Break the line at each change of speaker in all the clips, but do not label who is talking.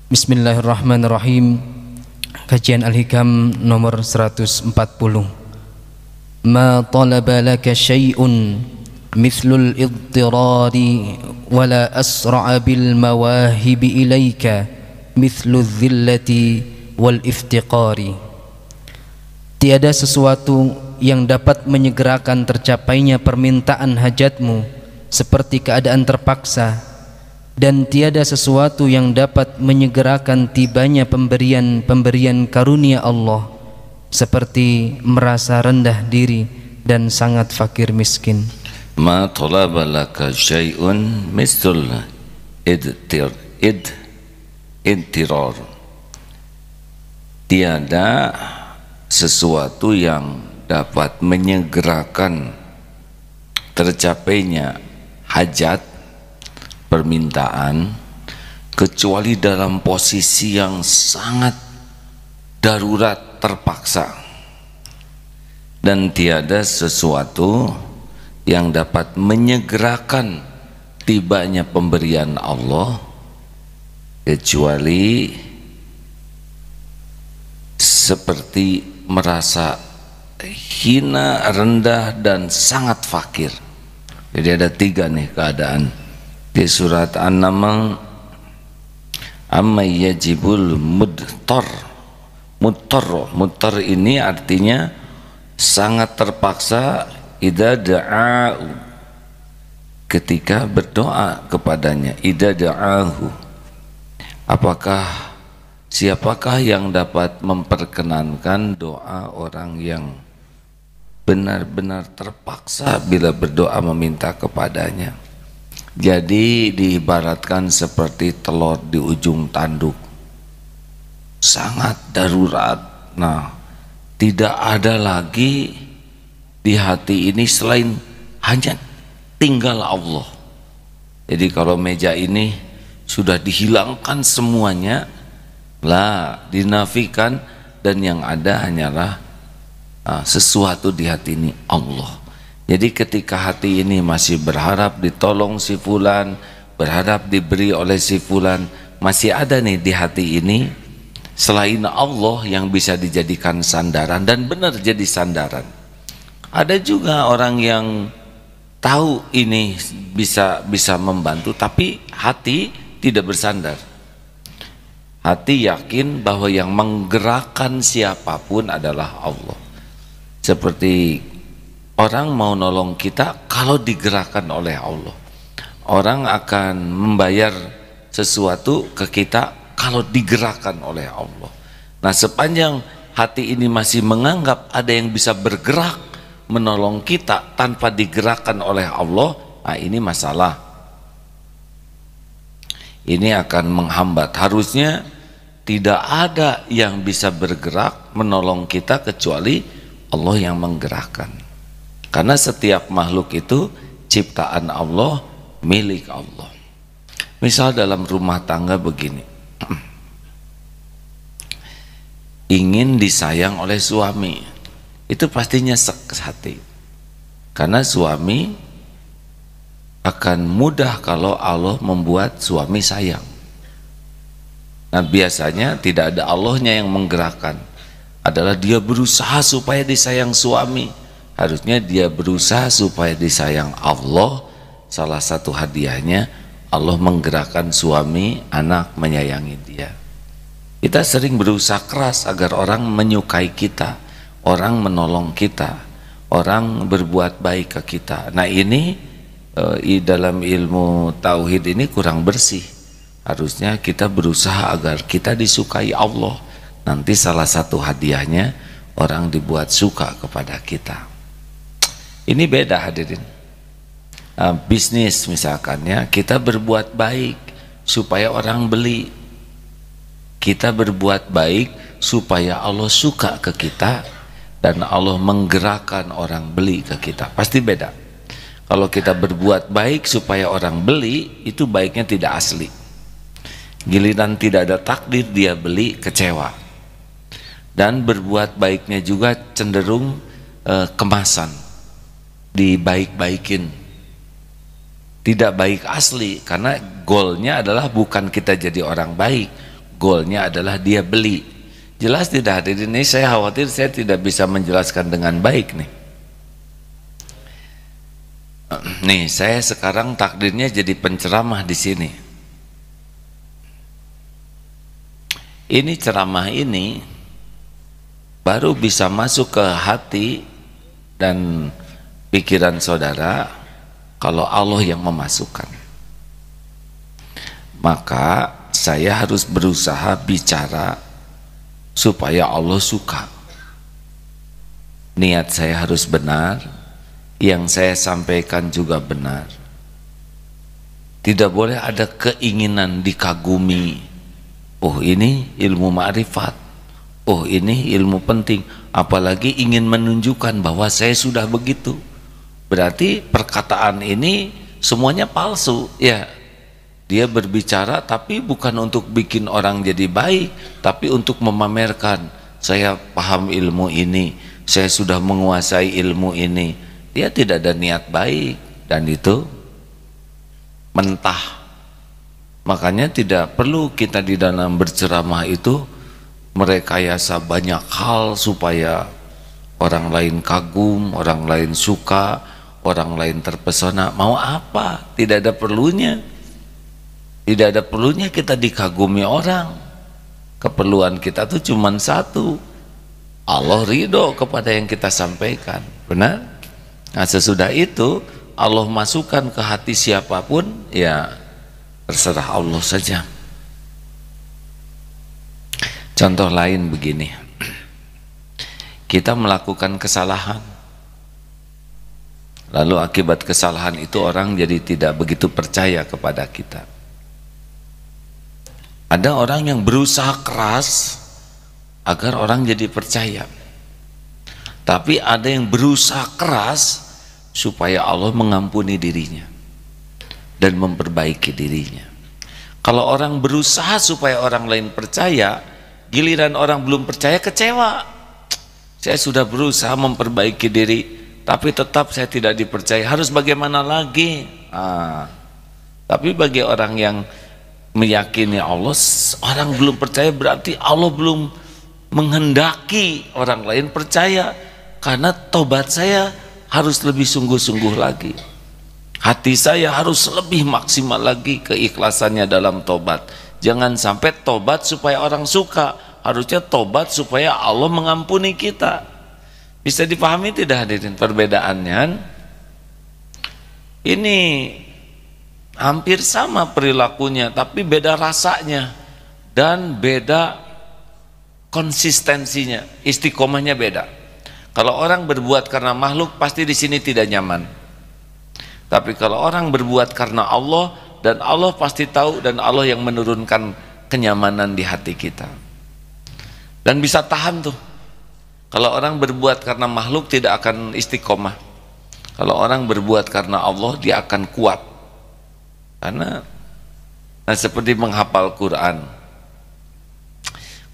Bismillahirrahmanirrahim. Kajian Al-Hikam nomor 140. Ma talaba laka syai'un mithlul idtirari wala asra'a bil mawahibi ilaika mithlul dhillati wal iftiqari. Tiada sesuatu yang dapat menyegerakan tercapainya permintaan hajatmu seperti keadaan terpaksa, dan tiada sesuatu yang dapat menyegerakan tibanya pemberian karunia Allah seperti merasa rendah diri dan sangat fakir miskin.
Ma talaba laka syai'un mistul idtirar. Tiada sesuatu yang dapat menyegerakan tercapainya hajat permintaan kecuali dalam posisi yang sangat darurat terpaksa, dan tiada sesuatu yang dapat menyegerakan tibanya pemberian Allah kecuali seperti merasa hina, rendah, dan sangat fakir. Jadi ada tiga nih keadaan di surat An-Naml. Amma yajibul mudtar. Mudtar ini artinya sangat terpaksa. Idza da'a, ketika berdoa kepadanya. Idza da'ahu, siapakah yang dapat memperkenankan doa orang yang benar-benar terpaksa bila berdoa meminta kepadanya? Jadi diibaratkan seperti telur di ujung tanduk, sangat darurat. Nah, tidak ada lagi di hati ini selain hanya tinggal Allah. Jadi kalau meja ini sudah dihilangkan semuanya, dinafikan, dan yang ada hanyalah sesuatu di hati ini, Allah. Jadi ketika hati ini masih berharap ditolong si fulan, berharap diberi oleh si fulan, masih ada nih di hati ini selain Allah yang bisa dijadikan sandaran, dan benar jadi sandaran. Ada juga orang yang tahu ini bisa membantu, tapi hati tidak bersandar. Hati yakin bahwa yang menggerakkan siapapun adalah Allah. Seperti orang mau nolong kita kalau digerakkan oleh Allah. Orang akan membayar sesuatu ke kita kalau digerakkan oleh Allah. Nah, sepanjang hati ini masih menganggap ada yang bisa bergerak menolong kita tanpa digerakkan oleh Allah, ini masalah. Ini akan menghambat. Harusnya tidak ada yang bisa bergerak menolong kita kecuali Allah yang menggerakkan. Karena setiap makhluk itu ciptaan Allah, milik Allah. Misal dalam rumah tangga begini, ingin disayang oleh suami, itu pastinya hati. Karena suami akan mudah kalau Allah membuat suami sayang. Nah, biasanya tidak ada Allahnya yang menggerakkan, adalah dia berusaha supaya disayang suami. Harusnya dia berusaha supaya disayang Allah. Salah satu hadiahnya Allah menggerakkan suami, anak menyayangi dia. Kita sering berusaha keras agar orang menyukai kita, orang menolong kita, orang berbuat baik ke kita. Nah, ini dalam ilmu tauhid ini kurang bersih. Harusnya kita berusaha agar kita disukai Allah. Nanti salah satu hadiahnya orang dibuat suka kepada kita. Ini beda, hadirin. Bisnis misalkan ya, kita berbuat baik supaya orang beli. Kita berbuat baik supaya Allah suka ke kita dan Allah menggerakkan orang beli ke kita. Pasti beda. Kalau kita berbuat baik supaya orang beli, itu baiknya tidak asli. Giliran tidak ada takdir dia beli, kecewa. Dan berbuat baiknya juga cenderung kemasan, dibaik-baikin, tidak baik asli. Karena goalnya adalah bukan kita jadi orang baik, goalnya adalah dia beli. Jelas tidak hadirin? Ini saya khawatir saya tidak bisa menjelaskan dengan baik nih. Nih, saya sekarang takdirnya jadi penceramah di sini. Ini ceramah ini baru bisa masuk ke hati dan pikiran saudara kalau Allah yang memasukkan. Maka saya harus berusaha bicara supaya Allah suka. Niat saya harus benar, yang saya sampaikan juga benar. Tidak boleh ada keinginan dikagumi. Oh, ini ilmu ma'rifat, oh ini ilmu penting, apalagi ingin menunjukkan bahwa saya sudah begitu. Berarti perkataan ini semuanya palsu, ya. Dia berbicara tapi bukan untuk bikin orang jadi baik, tapi untuk memamerkan, saya paham ilmu ini, saya sudah menguasai ilmu ini. Dia tidak ada niat baik, dan itu mentah. Makanya tidak perlu kita di dalam berceramah itu merekayasa banyak hal supaya orang lain kagum, orang lain suka, orang lain terpesona. Mau apa? Tidak ada perlunya. Tidak ada perlunya kita dikagumi orang. Keperluan kita tuh cuma satu, Allah ridho kepada yang kita sampaikan. Benar? Nah, sesudah itu Allah masukkan ke hati siapapun, ya terserah Allah saja. Contoh lain begini, kita melakukan kesalahan, lalu akibat kesalahan itu orang jadi tidak begitu percaya kepada kita. Ada orang yang berusaha keras agar orang jadi percaya, tapi ada yang berusaha keras supaya Allah mengampuni dirinya dan memperbaiki dirinya. Kalau orang berusaha supaya orang lain percaya, giliran orang belum percaya kecewa. Saya sudah berusaha memperbaiki diri, tapi tetap saya tidak dipercaya. Harus bagaimana lagi? Tapi bagi orang yang meyakini Allah, orang belum percaya berarti Allah belum menghendaki orang lain percaya, karena tobat saya harus lebih sungguh-sungguh lagi. Hati saya harus lebih maksimal lagi keikhlasannya dalam tobat. Jangan sampai tobat supaya orang suka, harusnya tobat supaya Allah mengampuni kita. Bisa dipahami tidak hadirin perbedaannya? Ini hampir sama perilakunya, tapi beda rasanya dan beda konsistensinya, istiqomahnya beda. Kalau orang berbuat karena makhluk, pasti di sini tidak nyaman. Tapi kalau orang berbuat karena Allah, dan Allah pasti tahu, dan Allah yang menurunkan kenyamanan di hati kita. Dan bisa tahan tuh. Kalau orang berbuat karena makhluk tidak akan istiqomah. Kalau orang berbuat karena Allah, dia akan kuat. Karena seperti menghafal Quran.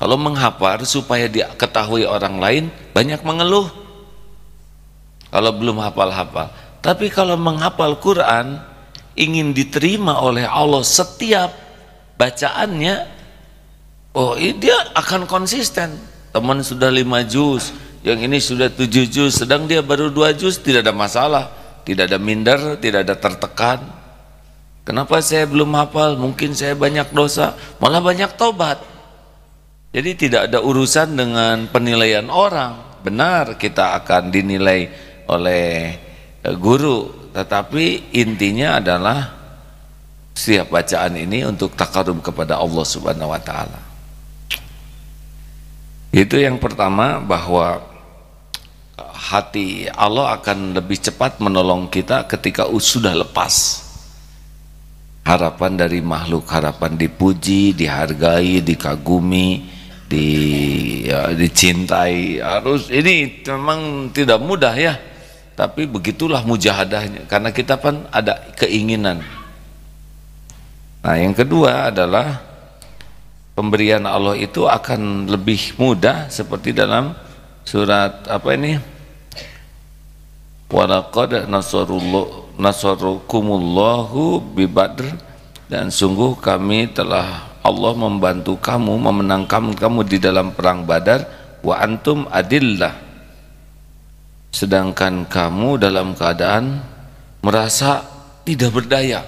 Kalau menghafal supaya diketahui orang lain, banyak mengeluh. Kalau belum hafal-hafal. Tapi kalau menghafal Quran, ingin diterima oleh Allah setiap bacaannya, oh dia akan konsisten. Teman sudah 5 juz, yang ini sudah 7 juz, sedang dia baru 2 juz, tidak ada masalah, tidak ada minder, tidak ada tertekan. Kenapa saya belum hafal? Mungkin saya banyak dosa, malah banyak tobat. Jadi tidak ada urusan dengan penilaian orang. Benar, kita akan dinilai oleh guru, tetapi intinya adalah setiap bacaan ini untuk takarub kepada Allah Subhanahu wa Ta'ala. Itu yang pertama, bahwa hati Allah akan lebih cepat menolong kita ketika sudah lepas harapan dari makhluk, harapan dipuji, dihargai, dikagumi, dicintai. Harus, ini memang tidak mudah ya. Tapi begitulah mujahadahnya, karena kita kan ada keinginan. Nah, yang kedua adalah pemberian Allah itu akan lebih mudah, seperti dalam surat apa ini? Walaqad nasarukumullahu bi Badr, dan sungguh kami telah Allah membantu kamu, memenangkan kamu di dalam perang Badar, wa antum adillah, sedangkan kamu dalam keadaan merasa tidak berdaya.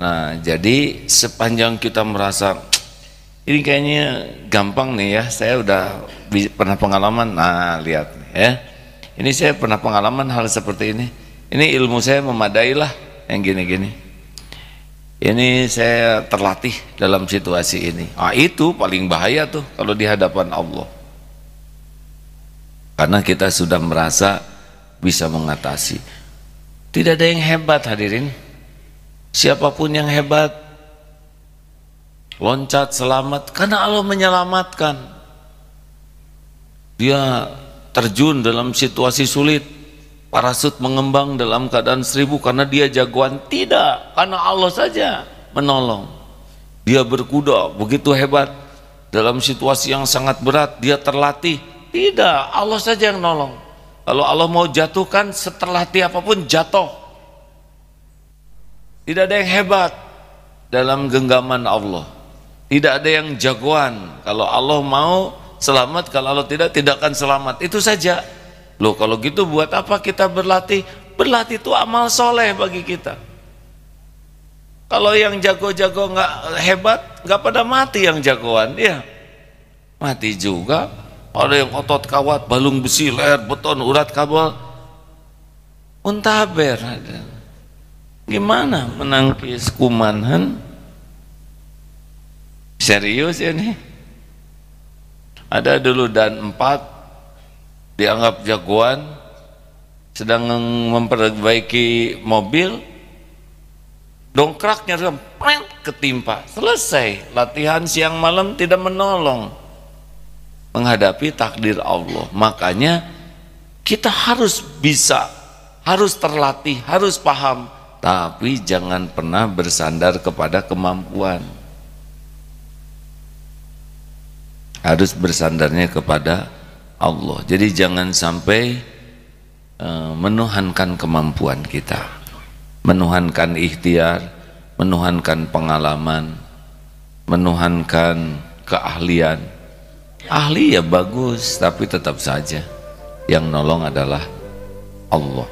Nah, jadi sepanjang kita merasa ini kayaknya gampang nih ya, saya udah pernah pengalaman. Nah, lihat nih ya, ini saya pernah pengalaman hal seperti ini ilmu saya memadai lah yang gini-gini. Ini saya terlatih dalam situasi ini. Itu paling bahaya tuh kalau di hadapan Allah, karena kita sudah merasa bisa mengatasi. Tidak ada yang hebat hadirin, siapapun yang hebat loncat selamat karena Allah menyelamatkan. Dia terjun dalam situasi sulit, parasut mengembang dalam keadaan 1000 karena dia jagoan. Tidak, karena Allah saja menolong. Dia berkuda begitu hebat dalam situasi yang sangat berat, dia terlatih. Tidak, Allah saja yang nolong. Kalau Allah mau jatuhkan, seterlatih apapun jatuh. Tidak ada yang hebat dalam genggaman Allah, tidak ada yang jagoan. Kalau Allah mau selamat, kalau Allah tidak akan selamat. Itu saja. Loh, kalau gitu buat apa kita berlatih? Berlatih itu amal soleh bagi kita. Kalau yang jago-jago nggak hebat, nggak pada mati yang jagoan, ya mati juga. Ada yang otot kawat, balung besi, leher beton, urat kabel, untaber. Gimana menangkis kuman? Serius ya nih. Ada dulu dan 4 dianggap jagoan, sedang memperbaiki mobil, dongkraknya ketimpa, selesai. Latihan siang malam tidak menolong menghadapi takdir Allah. Makanya kita harus bisa, harus terlatih, harus paham, tapi jangan pernah bersandar kepada kemampuan. Harus bersandarnya kepada Allah. Jadi jangan sampai menuhankan kemampuan kita, menuhankan ikhtiar, menuhankan pengalaman, menuhankan keahlian. Ahli ya bagus, tapi tetap saja yang nolong adalah Allah.